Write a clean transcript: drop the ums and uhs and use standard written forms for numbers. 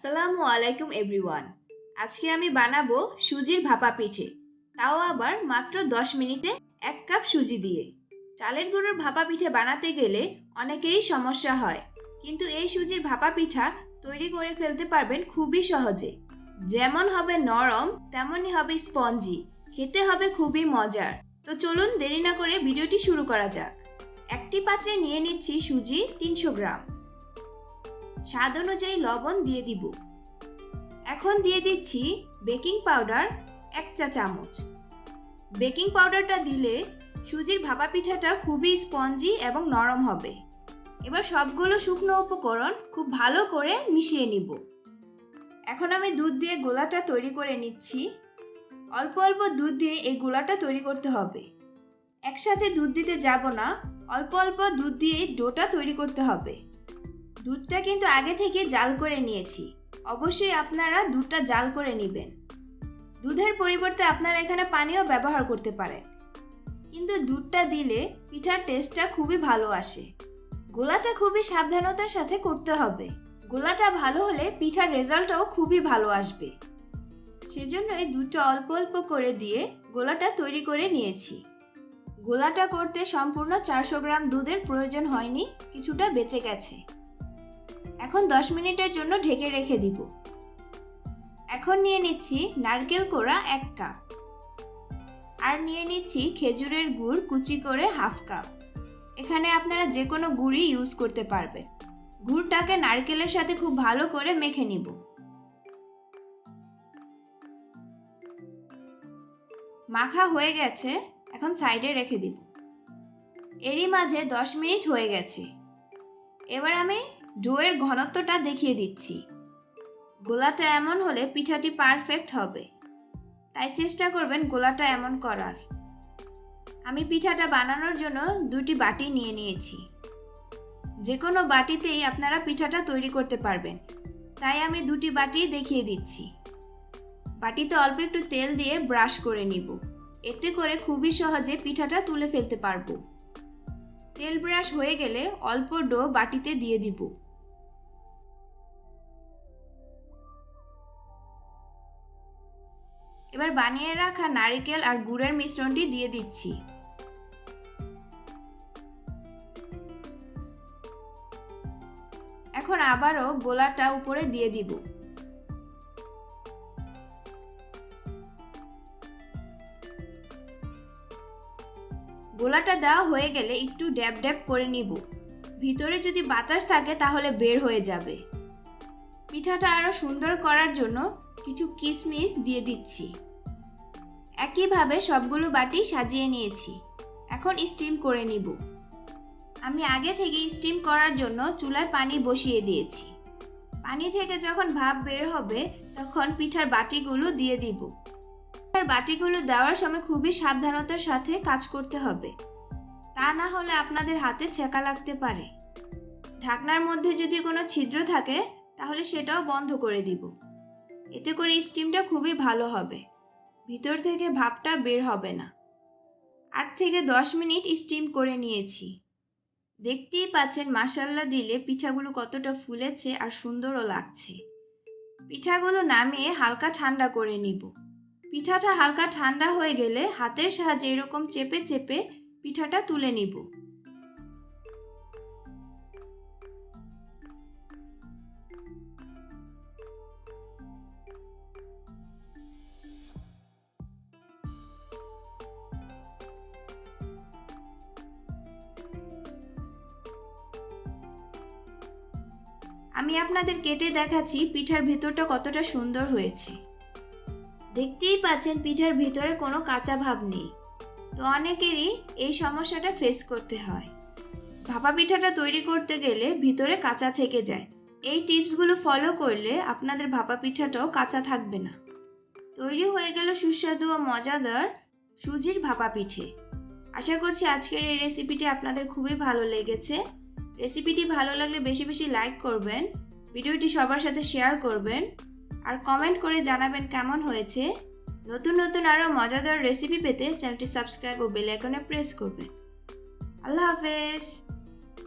আসসালামু আলাইকুম এভরিওয়ান। আজকে আমি বানাবো সুজির ভাপা পিঠে, তাও আবার মাত্র 10 মিনিটে 1 কাপ সুজি দিয়ে। চালের গুঁড়োর ভাপা পিঠে বানাতে গেলে অনেকেরই সমস্যা হয়, কিন্তু এই সুজির ভাপা পিঠা তৈরি করে ফেলতে পারবেন খুবই সহজে। যেমন হবে নরম, তেমনই হবে স্পঞ্জি, খেতে হবে খুবই মজার। তো চলুন দেরি না করে ভিডিওটি শুরু করা যাক। একটি পাত্রে নিয়ে নিচ্ছি সুজি 300 গ্রাম। স্বাদ অনুযায়ী লবণ দিয়ে দিব। এখন দিয়ে দিচ্ছি বেকিং পাউডার 1 চা চামচ। বেকিং পাউডারটা দিলে সুজির ভাপা পিঠাটা খুবই স্পঞ্জি এবং নরম হবে। এবার সবগুলো শুকনো উপকরণ খুব ভালো করে মিশিয়ে নিব। এখন আমি দুধ দিয়ে গোলাটা তৈরি করে নিচ্ছি। অল্প অল্প দুধ দিয়ে এই গোলাটা তৈরি করতে হবে। একসাথে দুধ দিতে যাব না, অল্প অল্প দুধ দিয়ে ডোটা তৈরি করতে হবে। দুধটা কিন্তু আগে থেকে জাল করে নিয়েছি। অবশ্যই আপনারা দুধটা জাল করে নেবেন। দুধের পরিবর্তে আপনারা এখানে পানিও ব্যবহার করতে পারেন, কিন্তু দুধটা দিলে পিঠার টেস্টটা খুবই ভালো আসে। গোলাটা খুবই সাবধানতার সাথে করতে হবে। গোলাটা ভালো হলে পিঠার রেজাল্টটাও খুবই ভালো আসবে। সেজন্য এই দুধটা অল্প অল্প করে দিয়ে গোলাটা তৈরি করে নিয়েছি। গোলাটা করতে সম্পূর্ণ 400 গ্রাম দুধের প্রয়োজন হয়নি, কিছুটা বেঁচে গেছে। এখন 10 মিনিটের জন্য ঢেকে রেখে দিব। এখন নিয়ে নিচ্ছি নারকেল কোড়া 1 কাপ, আর নিয়ে নিচ্ছি খেজুরের গুড় কুচি করে 1/2 কাপ। এখানে আপনারা যে কোনো গুড়ই ইউজ করতে পারবেন। গুড়টাকে নারকেলের সাথে খুব ভালো করে মেখে নিব। মাখা হয়ে গেছে, এখন সাইডে রেখে দিব। এরই মাঝে 10 মিনিট হয়ে গেছে। এবার আমি ডোয়ের ঘনত্বটা দেখিয়ে দিচ্ছি। গোলাটা এমন হলে পিঠাটি পারফেক্ট হবে, তাই চেষ্টা করবেন গোলাটা এমন করার। আমি পিঠাটা বানানোর জন্য 2টি বাটি নিয়ে নিয়েছি। যে কোনো বাটিতেই আপনারা পিঠাটা তৈরি করতে পারবেন, তাই আমি 2টি বাটি দেখিয়ে দিচ্ছি। বাটিতে অল্প একটু তেল দিয়ে ব্রাশ করে নিব, এতে করে খুবই সহজে পিঠাটা তুলে ফেলতে পারবো। তেল ব্রাশ হয়ে গেলে অল্প ডো বাটিতে দিয়ে দিব। এবার বানিয়ে রাখা নারকেল আর গুড়ের মিশ্রণটি দিয়ে দিচ্ছি। এখন আবারও গোলাটা উপরে দিয়ে দিব। গোলাটা দেওয়া হয়ে গেলে একটু ড্যাব ড্যাব করে নিব। ভিতরে যদি বাতাস থাকে তাহলে বের হয়ে যাবে। পিঠাটা আরো সুন্দর করার জন্য কিছু কিশমিশ দিয়ে দিচ্ছি। একইভাবে সবগুলো বাটি সাজিয়ে নিয়েছি। এখন স্টিম করে নিব। আমি আগে থেকে স্টিম করার জন্য চুলায় পানি বসিয়ে দিয়েছি। পানি থেকে যখন ভাপ বের হবে তখন পিঠার বাটিগুলো দিয়ে দিব। পিঠার বাটিগুলো দেওয়ার সময় খুবই সাবধানতার সাথে কাজ করতে হবে, তা না হলে আপনাদের হাতে ছ্যাঁকা লাগতে পারে। ঢাকনার মধ্যে যদি কোনো ছিদ্র থাকে তাহলে সেটাও বন্ধ করে দিব। এতে করে স্টিমটা খুবই ভালো হবে, ভিতর থেকে ভাপটা বের হবে না। 8 থেকে 10 মিনিট স্টিম করে নিয়েছি। দেখতেই পাচ্ছেন মাশাআল্লাহ দিলে পিঠাগুলো কতটা ফুলেছে আর সুন্দরও লাগছে। পিঠাগুলো নামিয়ে হালকা ঠান্ডা করে নিব। পিঠাটা হালকা ঠান্ডা হয়ে গেলে হাতের সাহায্যে এরকম চেপে চেপে পিঠাটা তুলে নিব। আমি আপনাদের কেটে দেখাচ্ছি পিঠার ভেতরটা কতটা সুন্দর হয়েছে। দেখতেই পাচ্ছেন পিঠার ভিতরে কোনো কাঁচা ভাব নেই। তো অনেকেরই এই সমস্যাটা ফেস করতে হয়। ভাপা পিঠাটা তৈরি করতে গেলে ভিতরে কাঁচা থেকে যায়। এই টিপসগুলো ফলো করলে আপনাদের ভাপা পিঠাটাও কাঁচা থাকবে না। তৈরি হয়ে গেল সুস্বাদু ও মজাদার সুজির ভাপা পিঠে। আশা করছি আজকের এই রেসিপিটি আপনাদের খুবই ভালো লেগেছে। রেসিপিটি ভালো লাগলে বেশি বেশি লাইক করবেন, ভিডিওটি সবার সাথে শেয়ার করবেন, আর কমেন্ট করে জানাবেন কেমন হয়েছে। নতুন নতুন আরও মজাদার রেসিপি পেতে চ্যানেলটি সাবস্ক্রাইব ও বেল আইকনে প্রেস করবেন। আল্লাহ হাফেজ।